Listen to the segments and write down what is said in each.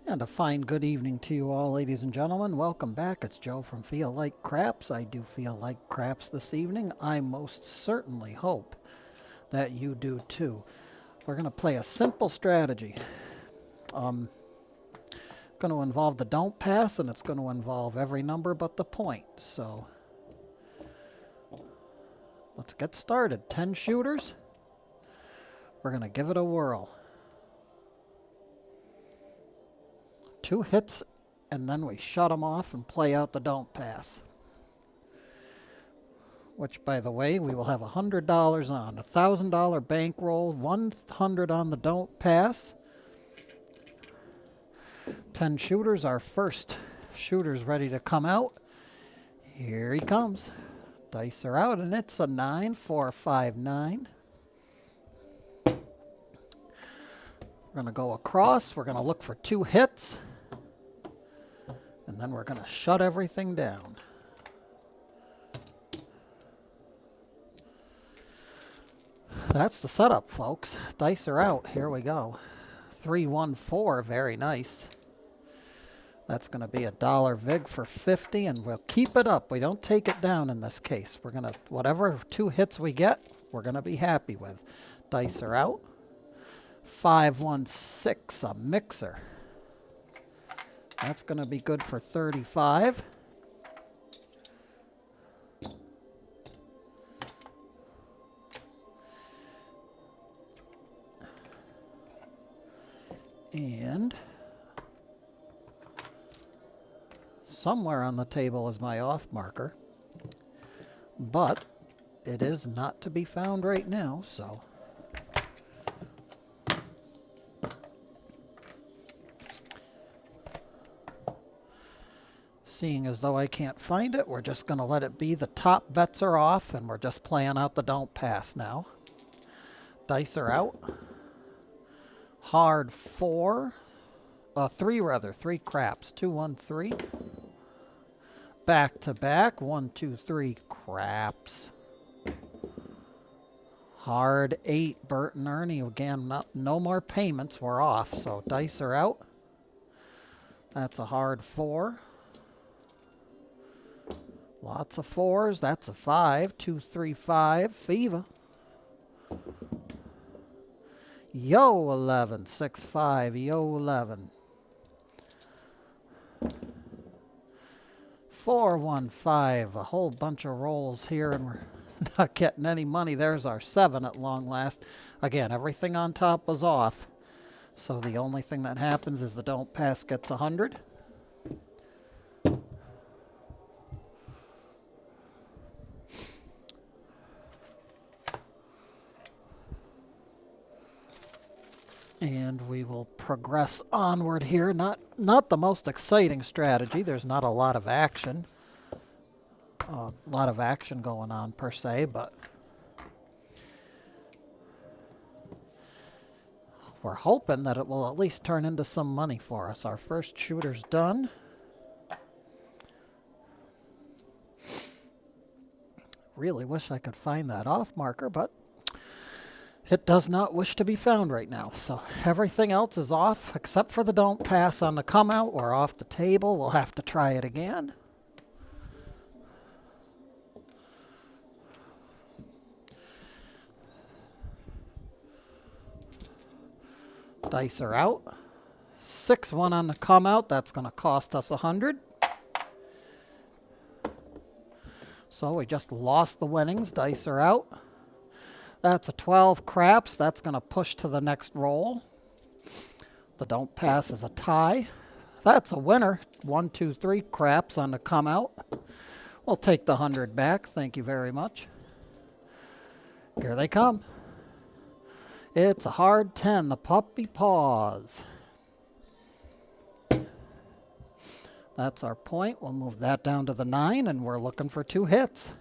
And a fine good evening to you all, ladies and gentlemen. Welcome back. It's Joe from Feel Like Craps. I do feel like craps this evening. I most certainly hope that you do too. We're going to play a simple strategy. Going to involve the don't pass, and it's going to involve every number but the point. So let's get started. 10 shooters. We're going to give it a whirl. 2 hits, and then we shut them off and play out the don't pass. Which, by the way, we will have $100 on. $1,000 bankroll, 100 on the don't pass. 10 shooters, our first shooter's ready to come out. Here he comes. Dice are out, and it's a 9, 4, 5, 9. We're going to go across. We're going to look for 2 hits. And then we're going to shut everything down. That's the setup, folks. Dice are out. Here we go. 3, 1, 4. Very nice. That's going to be $1 vig for 50, and we'll keep it up. We don't take it down in this case. We're going to, whatever 2 hits we get, we're going to be happy with. Dice are out. 5, 1, 6. A mixer. That's going to be good for 35. And somewhere on the table is my off marker, but it is not to be found right now, so seeing as though I can't find it, we're just going to let it be. The top bets are off, and we're just playing out the don't pass now. Dice are out. Hard 4. 3 rather. 3 craps. 2, 1, 3. Back to back. 1, 2, 3 craps. Hard 8. Bert and Ernie. Again, no more payments. We're off. So dice are out. That's a hard 4. Lots of 4s. That's a 5. 2, 3, 5. Fever. Yo, 11. 6, 5. Yo, 11. 4, 1, 5. A whole bunch of rolls here, and we're not getting any money. There's our 7 at long last. Again, everything on top was off. So the only thing that happens is the don't pass gets 100. And we will progress onward here. Not the most exciting strategy. There's not a lot of action. Going on per se, but we're hoping that it will at least turn into some money for us. Our first shooter's done. Really wish I could find that off marker, but it does not wish to be found right now. So everything else is off except for the don't pass on the come out. We're off the table. We'll have to try it again. Dice are out. 6, 1 on the come out. That's going to cost us 100. So we just lost the winnings. Dice are out. That's a 12 craps. That's going to push to the next roll. The don't pass is a tie. That's a winner. 1, 2, 3 craps on the come out. We'll take the 100 back. Thank you very much. Here they come. It's a hard 10. The puppy paws. That's our point. We'll move that down to the 9, and we're looking for 2 hits.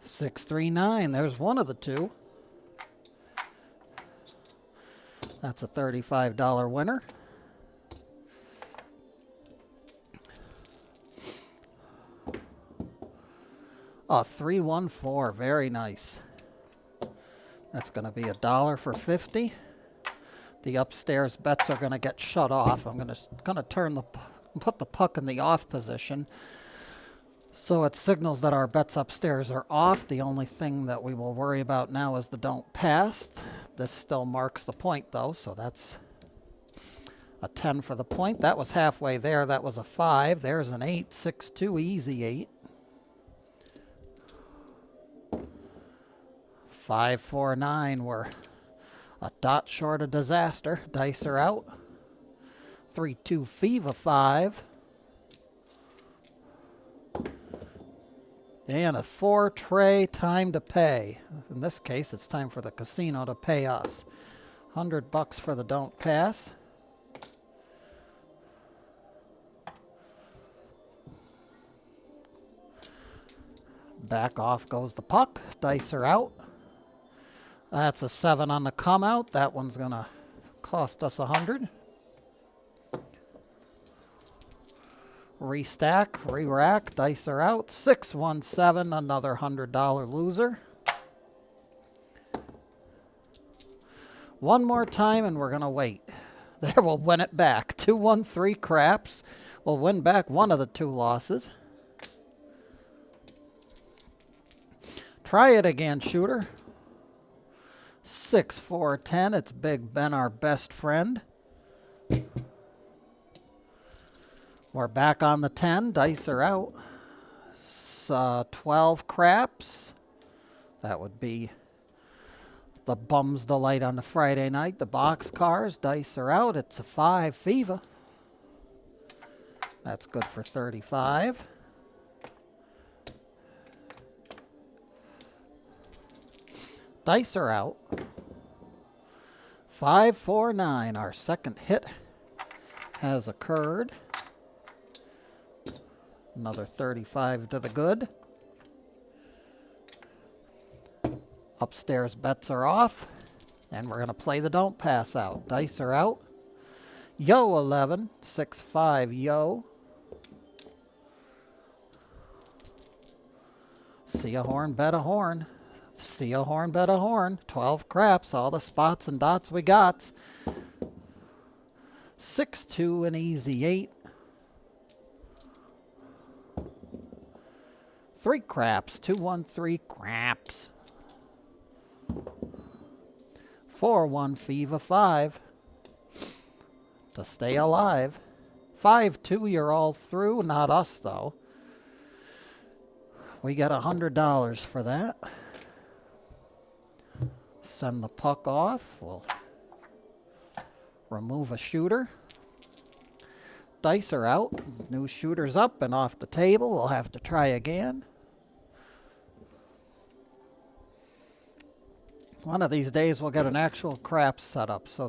6, 3, 9. There's one of the 2. That's a $35 winner. Oh, 3, 1, 4. Very nice. That's going to be $1 for 50. The upstairs bets are going to get shut off. I'm going to put the puck in the off position. So it signals that our bets upstairs are off. The only thing that we will worry about now is the don't pass. This still marks the point, though, so that's a 10 for the point. That was halfway there. That was a 5. There's an 8. 6-2, easy 8. 5-4-9. We're a dot short of disaster. Dice are out. 3-2, Fever 5. And a 4 tray, time to pay. In this case, it's time for the casino to pay us. $100 for the don't pass. Back off goes the puck. Dice are out. That's a 7 on the come out. That one's going to cost us 100. Restack, re-rack, dice are out. 6-1-7, another $100 loser. One more time and we're going to wait. There, we'll win it back. 2-1-3 craps. We'll win back one of the 2 losses. Try it again, shooter. 6-4-10. It's Big Ben, our best friend. We're back on the 10. Dice are out. 12 craps. That would be the bum's delight on the Friday night. The box cars. Dice are out. It's a 5 Fever. That's good for 35. Dice are out. 5-4-9. Our second hit has occurred. Another 35 to the good. Upstairs bets are off. And we're going to play the don't pass out. Dice are out. Yo 11. 6-5 yo. See a horn, bet a horn. See a horn, bet a horn. 12 craps, all the spots and dots we got. 6-2, an easy 8. 3 craps, 2-1-3 craps. 4-1 Fever 5. To stay alive. 5-2, you're all through. Not us, though. We got $100 for that. Send the puck off. We'll remove a shooter. Dice are out. New shooter's up and off the table. We'll have to try again. One of these days we'll get an actual crap set up so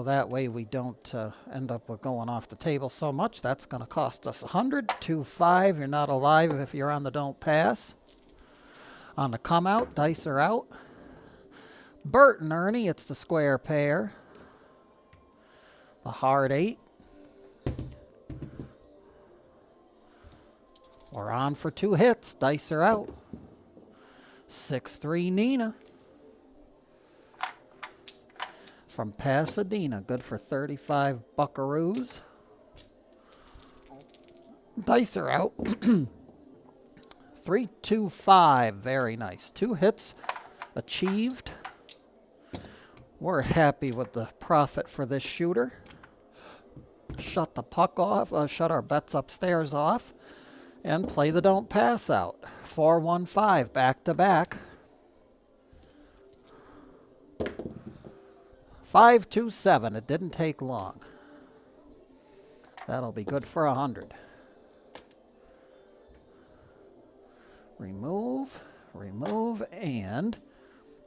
that way we don't end up with going off the table so much. That's going to cost us 100. 2-5. You're not alive if you're on the don't pass. On the come out, dice are out. Bert and Ernie, it's the square pair. The hard 8. We're on for 2 hits. Dice are out. 6-3 Nina. From Pasadena. Good for 35 buckaroos. Dice are out. 3-2-5. Very nice. 2 hits achieved. We're happy with the profit for this shooter. Shut the puck off. Shut our bets upstairs off. And play the don't pass out. 4-1-5 back to back. 5-2-7. It didn't take long. That'll be good for 100. Remove, remove, and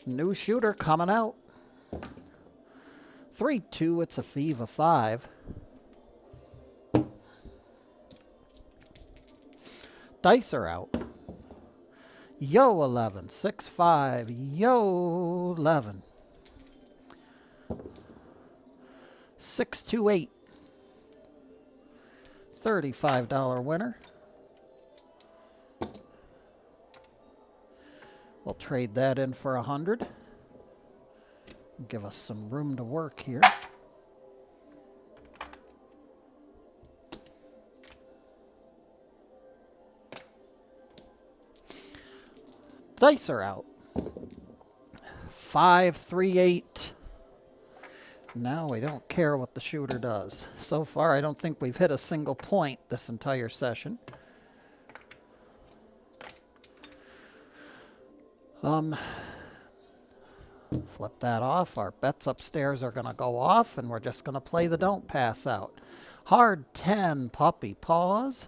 new shooter coming out. 3-2. It's a Fever 5. Dice are out. Yo 11. 6-5. Yo 11. 6-2-8. $35 winner. We'll trade that in for 100. Give us some room to work here. Dice are out. 5, 3, 8. Now we don't care what the shooter does. So far, I don't think we've hit a single point this entire session. Flip that off. Our bets upstairs are going to go off, and we're just going to play the don't pass out. Hard 10, puppy paws.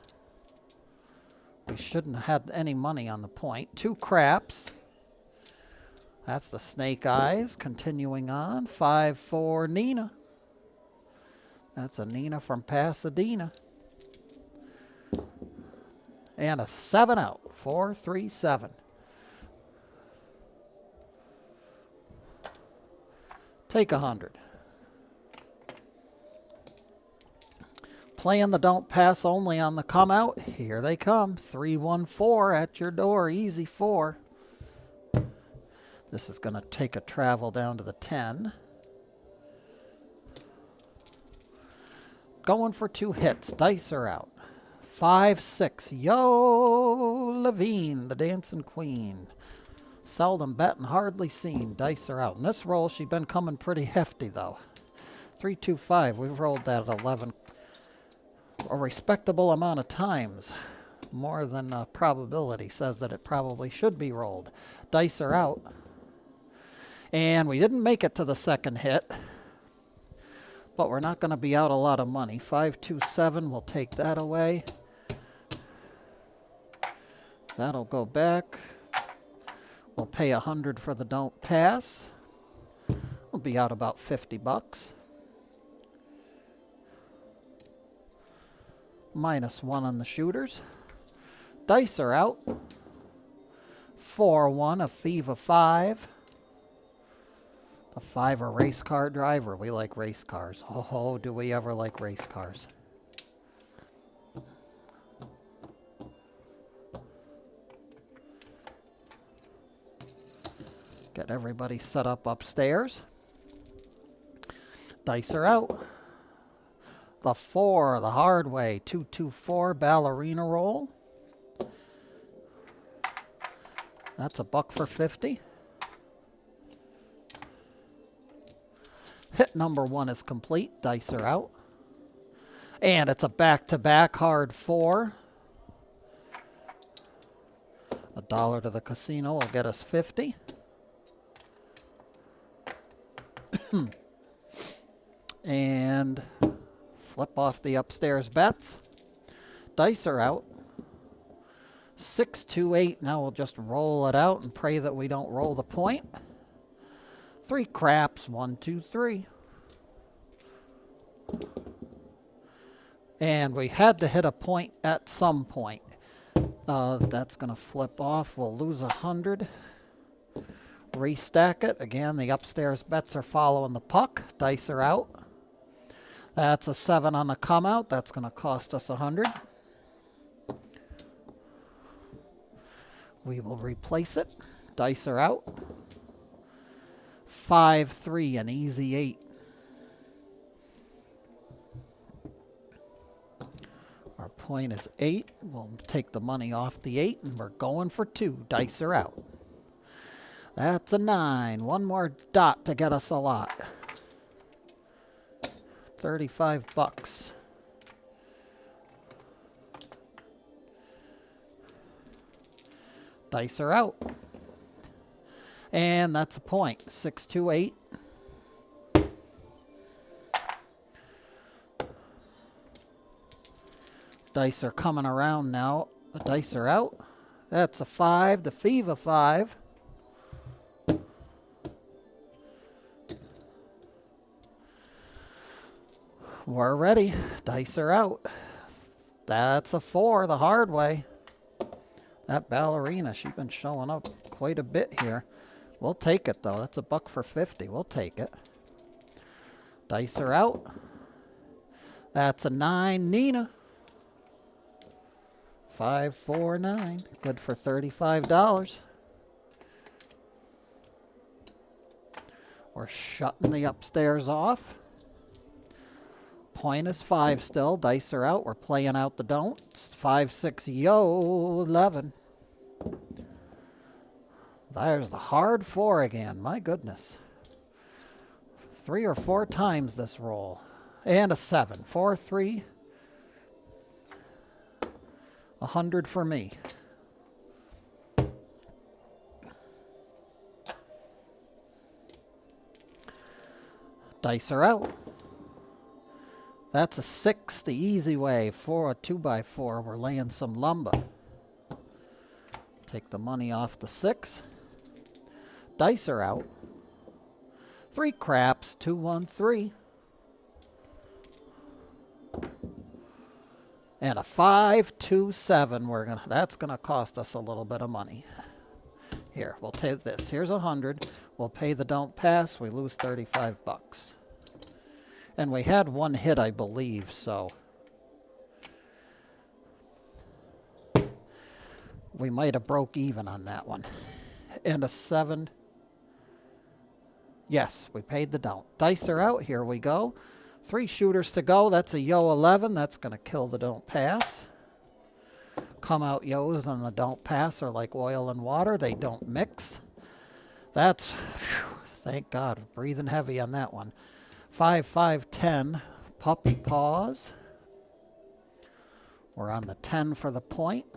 We shouldn't have had any money on the point. 2 craps. That's the snake eyes. Continuing on. 5, 4, Nina. That's a Nina from Pasadena. And a 7 out. 4, 3, 7. Take 100. Playing the don't pass only on the come out. Here they come. 3, 1, 4 at your door. Easy 4. This is going to take a travel down to the 10. Going for 2 hits. Dice are out. 5, 6. Yo, Levine, the dancing queen. Seldom bet and hardly seen. Dice are out. In this roll, she's been coming pretty hefty, though. 3, 2, 5. We've rolled that at 11. A respectable amount of times. More than probability says that it probably should be rolled. Dice are out. And we didn't make it to the second hit. But we're not going to be out a lot of money. 5, 2, 7. We'll take that away. That'll go back. We'll pay 100 for the don't pass. We'll be out about 50 bucks. -1 on the shooters. Dice are out. 4, 1, a thief of 5. A 5, a race car driver. We like race cars. Oh, do we ever like race cars. Get everybody set up upstairs. Dice are out. The 4, the hard way. 2, 2, 4, ballerina roll. That's a buck for 50. Hit number 1 is complete. Dice are out. And it's a back-to-back hard 4. $1 to the casino will get us 50. And flip off the upstairs bets. Dice are out. 6, 2, 8. Now we'll just roll it out and pray that we don't roll the point. 3 craps. 1, 2, 3. And we had to hit a point at some point. That's going to flip off. We'll lose 100. Restack it. Again, the upstairs bets are following the puck. Dice are out. That's a 7 on the come out. That's going to cost us 100. We will replace it. Dice are out. 5, 3, an easy 8. Our point is 8. We'll take the money off the 8, and we're going for 2. Dice are out. That's a 9. One more dot to get us a lot. 35 bucks. Dice are out. And that's a point. 6, 2, 8. Dice are coming around now. The dice are out. That's a 5. The thief of 5. We're ready. Dice are out. That's a 4, the hard way. That ballerina, she's been showing up quite a bit here. We'll take it, though. That's a buck for 50. We'll take it. Dice are out. That's a 9, Nina. 5, 4, 9. Good for $35. We're shutting the upstairs off. Point is 5 still. Dice are out. We're playing out the don'ts. 5, 6, yo, 11. There's the hard 4 again. My goodness. 3 or 4 times this roll. And a 7. 4, 3. 100 for me. Dice are out. That's a 6 the easy way. 4, a 2x4. We're laying some lumber. Take the money off the 6. Dice are out. 3 craps. 2, 1, 3. And a 5, 2, 7. That's gonna cost us a little bit of money. Here, we'll take this. Here's 100. We'll pay the don't pass. We lose 35 bucks. And we had 1 hit, I believe, so we might have broke even on that one. And a 7. Yes, we paid the don't. Dice are out. Here we go. 3 shooters to go. That's a yo 11. That's going to kill the don't pass. Come out yos and the don't pass are like oil and water. They don't mix. That's, whew, thank God, breathing heavy on that one. 5, 5, 10. Puppy paws. We're on the 10 for the point.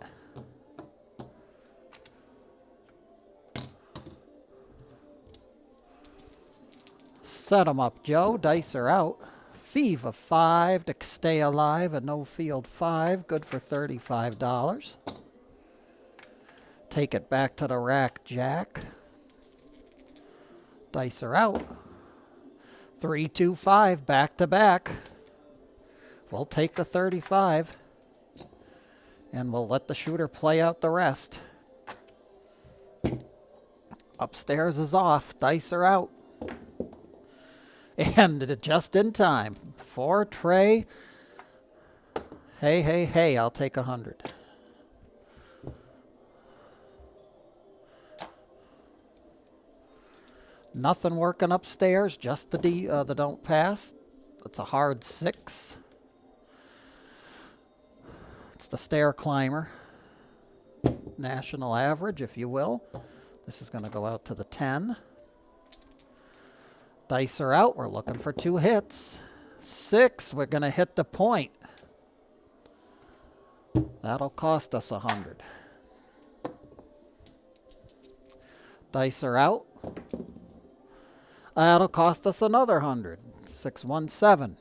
Set 'em up, Joe. Dice are out. Thief of 5 to stay alive. A no field 5. Good for $35. Take it back to the rack, Jack. Dice are out. 3, 2, 5. Back to back. We'll take the 35. And we'll let the shooter play out the rest. Upstairs is off. Dice are out. And just in time. 4 tray. Hey, hey, hey, I'll take 100. Nothing working upstairs, just the don't pass. It's a hard 6. It's the stair climber. National average, if you will. This is going to go out to the 10. Dice are out. We're looking for 2 hits. 6. We're going to hit the point. That'll cost us 100. Dice are out. That'll cost us another 100. 6, 1, 7.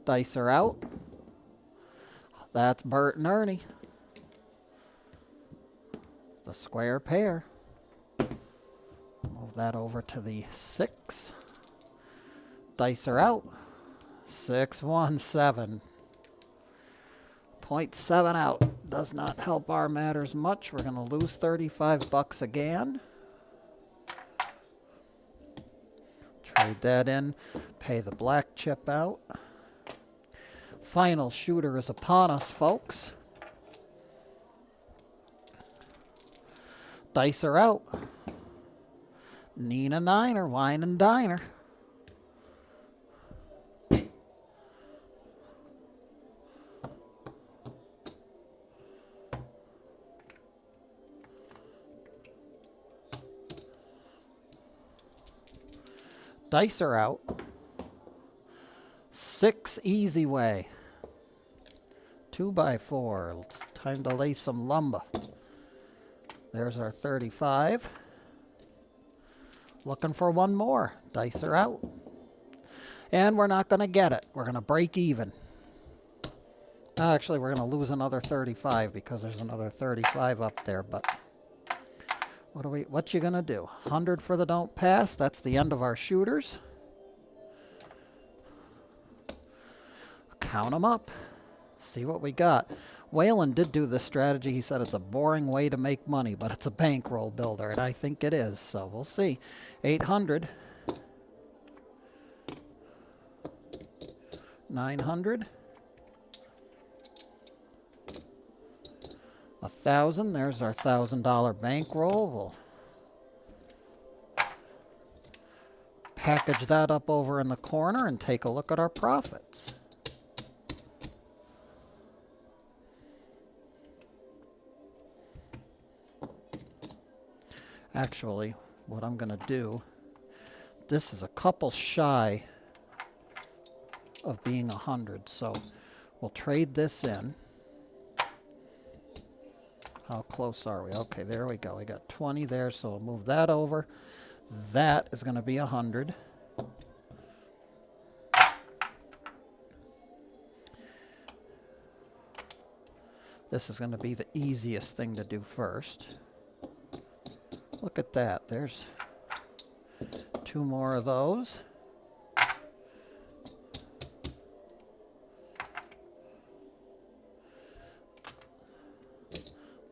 Dice are out. That's Bert and Ernie. The square pair. Move that over to the 6. Dice are out. 6, 1, 7. 0.7 out. Does not help our matters much. We're going to lose 35 bucks again. Trade that in. Pay the black chip out. Final shooter is upon us, folks. Dice are out. Nina Niner, wine and diner. Dice are out. 6 easy way. 2x4. It's time to lay some lumber. There's our 35. Looking for 1 more. Dice are out. And we're not going to get it. We're going to break even. Actually, we're going to lose another 35 because there's another 35 up there. But what you going to do? 100 for the don't pass. That's the end of our shooters. Count them up. See what we got. Waylon did do this strategy. He said it's a boring way to make money, but it's a bankroll builder, and I think it is. So we'll see. 800. 900. 1,000. There's our $1,000 bankroll. We'll package that up over in the corner and take a look at our profits. Actually, what I'm going to do, this is a couple shy of being 100, so we'll trade this in. How close are we? Okay, there we go. We got 20 there, so we'll move that over. That is going to be 100. This is going to be the easiest thing to do first. Look at that. There's 2 more of those.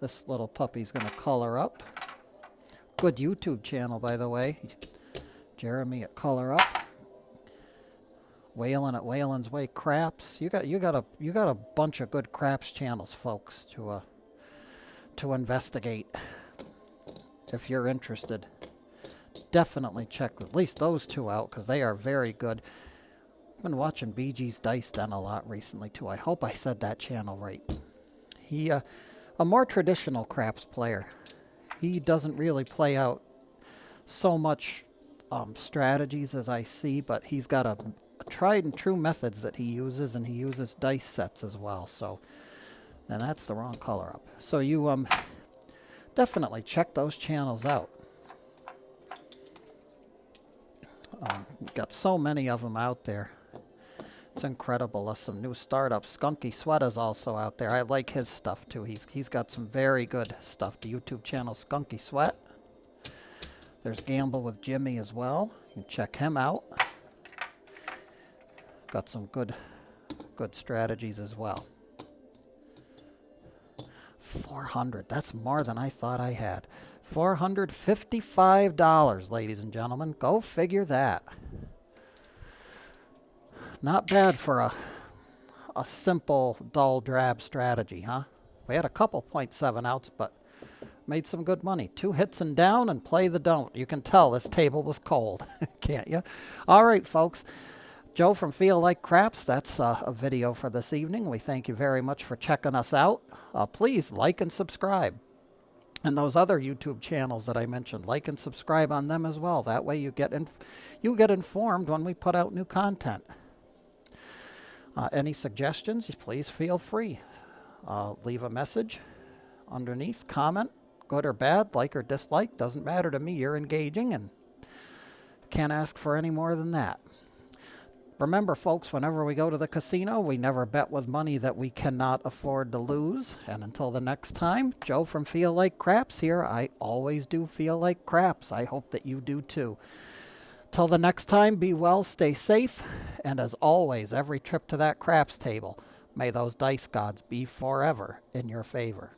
This little puppy's going to color up. Good YouTube channel, by the way. Jeremy at Color Up. Waylon at Waylon's Way Craps. You got a bunch of good craps channels, folks, to investigate. If you're interested, definitely check at least those 2 out, because they are very good. I've been watching BG's Dice Den a lot recently too. I hope I said that channel right. He a more traditional craps player. He doesn't really play out so much strategies as I see, but he's got a tried and true methods that he uses, and he uses dice sets as well. So, and that's the wrong color up. So you definitely check those channels out. We've got so many of them out there. It's incredible. There's some new startups. Skunky Sweat is also out there. I like his stuff too. He's got some very good stuff. The YouTube channel Skunky Sweat. There's Gamble with Jimmy as well. You can check him out. Got some good strategies as well. 400. That's more than I thought I had. $455, ladies and gentlemen. Go figure that. Not bad for a simple, dull, drab strategy, huh? We had a couple 0.7 outs, but made some good money. 2 hits and down and play the don't. You can tell this table was cold, can't you? All right, folks. Joe from Feel Like Craps, that's a video for this evening. We thank you very much for checking us out. Please like and subscribe. And those other YouTube channels that I mentioned, like and subscribe on them as well. That way you get informed when we put out new content. Any suggestions, please feel free. Leave a message underneath, comment, good or bad, like or dislike, doesn't matter to me. You're engaging and can't ask for any more than that. Remember, folks, whenever we go to the casino, we never bet with money that we cannot afford to lose. And until the next time, Joe from Feel Like Craps here. I always do feel like craps. I hope that you do too. Till the next time, be well, stay safe, and as always, every trip to that craps table, may those dice gods be forever in your favor.